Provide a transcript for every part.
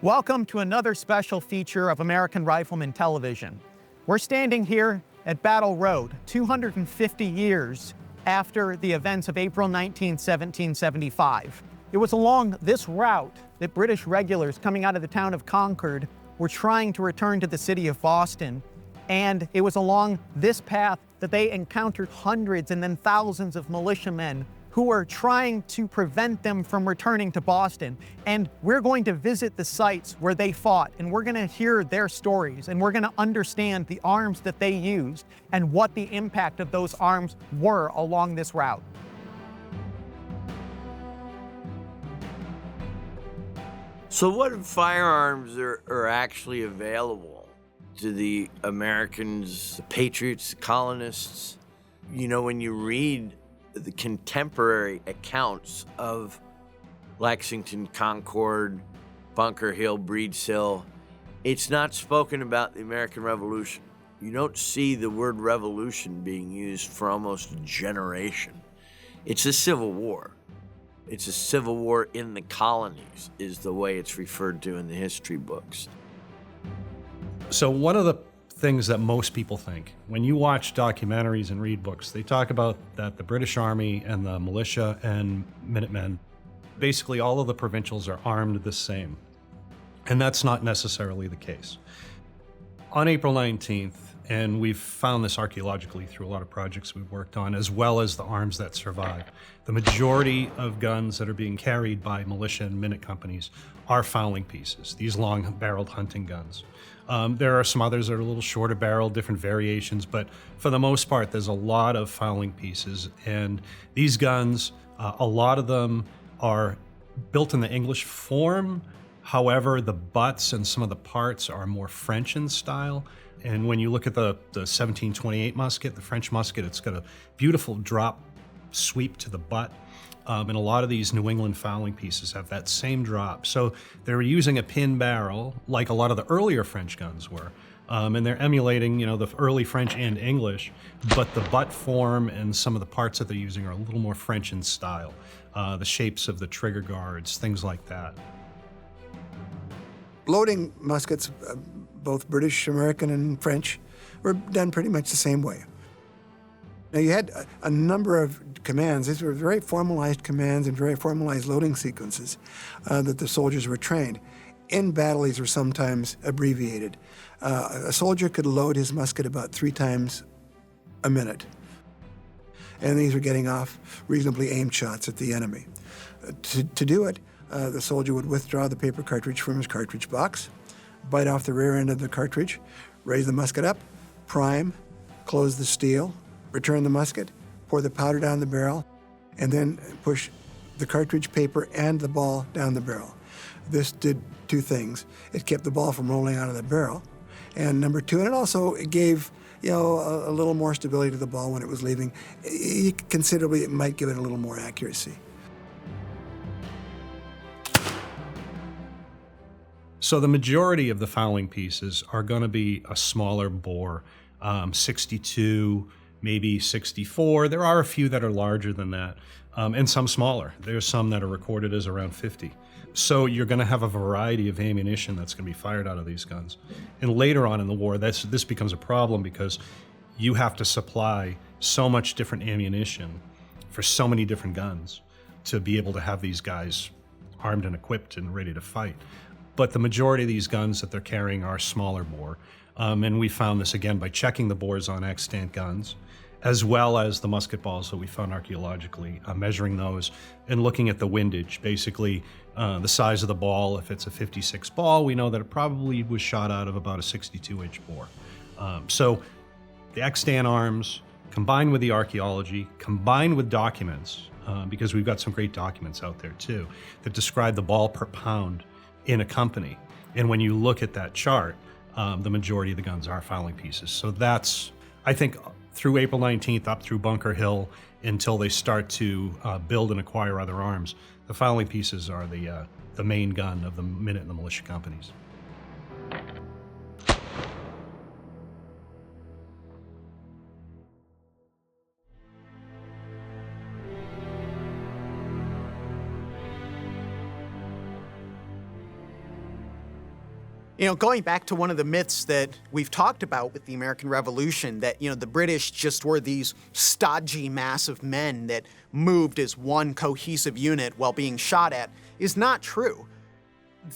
Welcome to another special feature of American Rifleman Television. We're standing here at Battle Road, 250 years after the events of April 19, 1775. It was along this route that British regulars coming out of the town of Concord were trying to return to the city of Boston. And it was along this path that they encountered hundreds and then thousands of militiamen who were trying to prevent them from returning to Boston. And we're going to visit the sites where they fought, and we're gonna hear their stories, and we're gonna understand the arms that they used and what the impact of those arms were along this route. So what firearms are actually available to the Americans, the patriots, the colonists? You know, when you read the contemporary accounts of Lexington, Concord, Bunker Hill, Breeds Hill, it's not spoken about the American Revolution. You don't see the word revolution being used for almost a generation. It's a civil war. It's a civil war in the colonies, is the way it's referred to in the history books. So one of the things that most people think, when you watch documentaries and read books, they talk about that the British Army and the militia and Minutemen, basically all of the provincials are armed the same. And that's not necessarily the case. On April 19th, and we've found this archaeologically through a lot of projects we've worked on, as well as the arms that survive, the majority of guns that are being carried by militia and minute companies are fowling pieces, these long-barreled hunting guns. There are some others that are a little shorter barrel, different variations, but for the most part, there's a lot of fowling pieces. And these guns, a lot of them are built in the English form. However, the butts and some of the parts are more French in style. And when you look at the 1728 musket, the French musket, it's got a beautiful drop sweep to the butt. And a lot of these New England fowling pieces have that same drop. So they're using a pin barrel like a lot of the earlier French guns were. And they're emulating, the early French and English, but the butt form and some of the parts that they're using are a little more French in style. The shapes of the trigger guards, things like that. Loading muskets, both British, American, and French, were done pretty much the same way. Now, you had a number of commands. These were very formalized commands and very formalized loading sequences that the soldiers were trained. In battle, these were sometimes abbreviated. A soldier could load his musket about 3 times a minute. And these were getting off reasonably aimed shots at the enemy. To do it, the soldier would withdraw the paper cartridge from his cartridge box, bite off the rear end of the cartridge, raise the musket up, prime, close the steel, return the musket, pour the powder down the barrel, and then push the cartridge paper and the ball down the barrel. This did 2 things. It kept the ball from rolling out of the barrel, and number 2, and it gave a little more stability to the ball when it was leaving. Considerably, it might give it a little more accuracy. So the majority of the fowling pieces are going to be a smaller bore, 62, maybe 64. There are a few that are larger than that, and some smaller. There's some that are recorded as around 50. So you're going to have a variety of ammunition that's going to be fired out of these guns. And later on in the war, this becomes a problem because you have to supply so much different ammunition for so many different guns to be able to have these guys armed and equipped and ready to fight. But the majority of these guns that they're carrying are smaller bore. And we found this again by checking the bores on extant guns, as well as the musket balls that we found archaeologically, measuring those and looking at the windage, basically the size of the ball. If it's a 56 ball, we know that it probably was shot out of about a 62-inch bore. So the extant arms, combined with the archaeology, combined with documents, because we've got some great documents out there too, that describe the ball per pound in a company. And when you look at that chart, the majority of the guns are fowling pieces. So that's, I think, through April 19th up through Bunker Hill until they start to build and acquire other arms, the fowling pieces are the main gun of the minute and the militia companies. Going back to one of the myths that we've talked about with the American Revolution, that, the British just were these stodgy mass of men that moved as one cohesive unit while being shot at, is not true.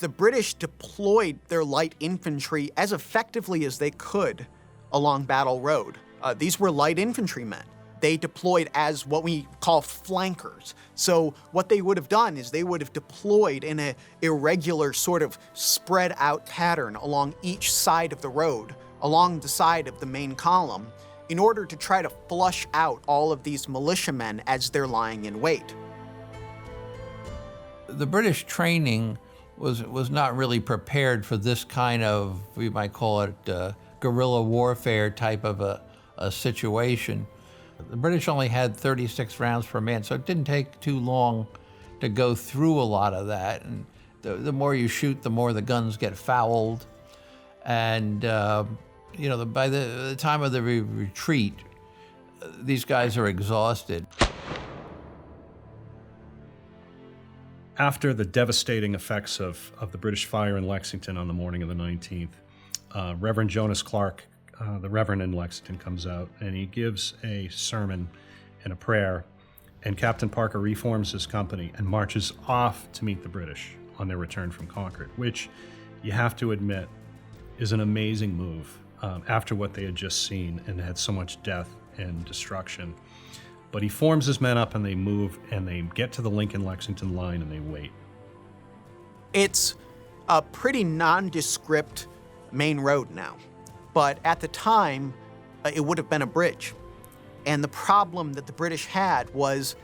The British deployed their light infantry as effectively as they could along Battle Road. These were light infantrymen. They deployed as what we call flankers. So what they would have done is they would have deployed in an irregular sort of spread out pattern along each side of the road, along the side of the main column, in order to try to flush out all of these militiamen as they're lying in wait. The British training was not really prepared for this kind of, we might call it guerrilla warfare type of a situation. The British only had 36 rounds per man, so it didn't take too long to go through a lot of that. And the more you shoot, the more the guns get fouled. And, by the time of the retreat, these guys are exhausted. After the devastating effects of the British fire in Lexington on the morning of the 19th, Reverend Jonas Clark, the Reverend in Lexington, comes out and he gives a sermon and a prayer, and Captain Parker reforms his company and marches off to meet the British on their return from Concord, which you have to admit is an amazing move after what they had just seen and had so much death and destruction. But he forms his men up and they move and they get to the Lincoln-Lexington line and they wait. It's a pretty nondescript main road now. But at the time, it would have been a bridge. And the problem that the British had was,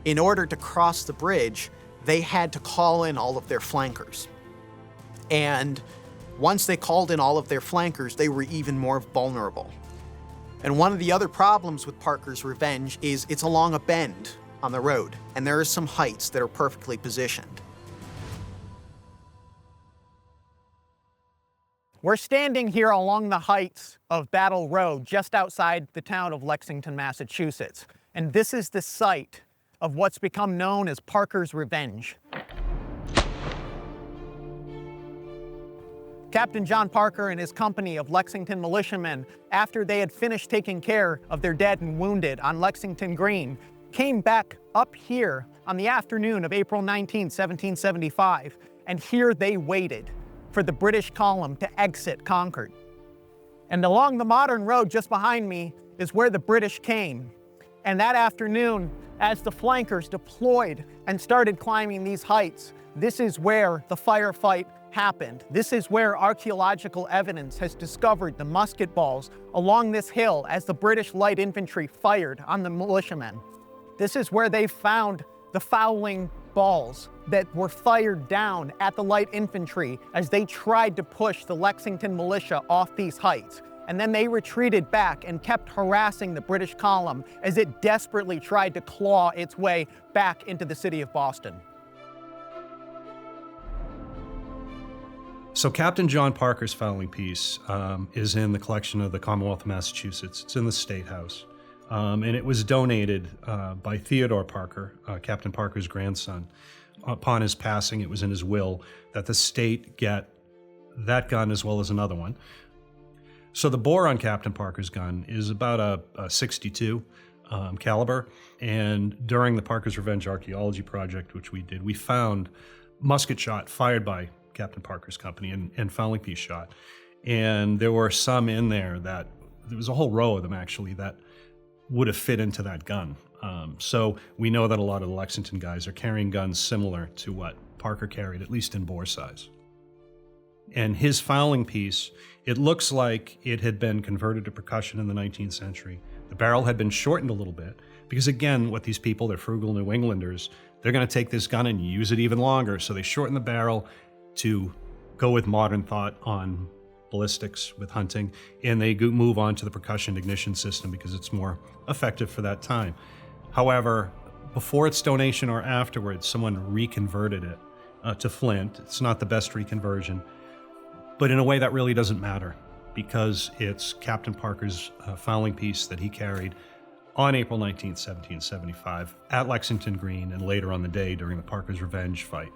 in order to cross the bridge, they had to call in all of their flankers. And once they called in all of their flankers, they were even more vulnerable. And one of the other problems with Parker's Revenge is it's along a bend on the road, and there are some heights that are perfectly positioned. We're standing here along the heights of Battle Road, just outside the town of Lexington, Massachusetts. And this is the site of what's become known as Parker's Revenge. Captain John Parker and his company of Lexington militiamen, after they had finished taking care of their dead and wounded on Lexington Green, came back up here on the afternoon of April 19, 1775, and here they waited for the British column to exit Concord. And along the modern road just behind me is where the British came. And that afternoon, as the flankers deployed and started climbing these heights, this is where the firefight happened. This is where archaeological evidence has discovered the musket balls along this hill as the British light infantry fired on the militiamen. This is where they found the fouling balls that were fired down at the light infantry as they tried to push the Lexington militia off these heights. And then they retreated back and kept harassing the British column as it desperately tried to claw its way back into the city of Boston. So Captain John Parker's fowling piece is in the collection of the Commonwealth of Massachusetts. It's in the State House. And it was donated by Theodore Parker, Captain Parker's grandson. Upon his passing, it was in his will that the state get that gun as well as another one. So the bore on Captain Parker's gun is about a 62 caliber. And during the Parker's Revenge archaeology project, which we did, we found musket shot fired by Captain Parker's company and fowling piece shot. And there were some in there there was a whole row of them actually that would have fit into that gun. So we know that a lot of the Lexington guys are carrying guns similar to what Parker carried, at least in bore size. And his fowling piece, it looks like it had been converted to percussion in the 19th century. The barrel had been shortened a little bit because, again, what these people, they're frugal New Englanders, they're going to take this gun and use it even longer. So they shorten the barrel to go with modern thought on ballistics with hunting, and they move on to the percussion ignition system because it's more effective for that time. However, before its donation or afterwards, someone reconverted it to flint. It's not the best reconversion, but in a way that really doesn't matter because it's Captain Parker's fowling piece that he carried on April 19th, 1775 at Lexington Green and later on the day during the Parker's Revenge fight.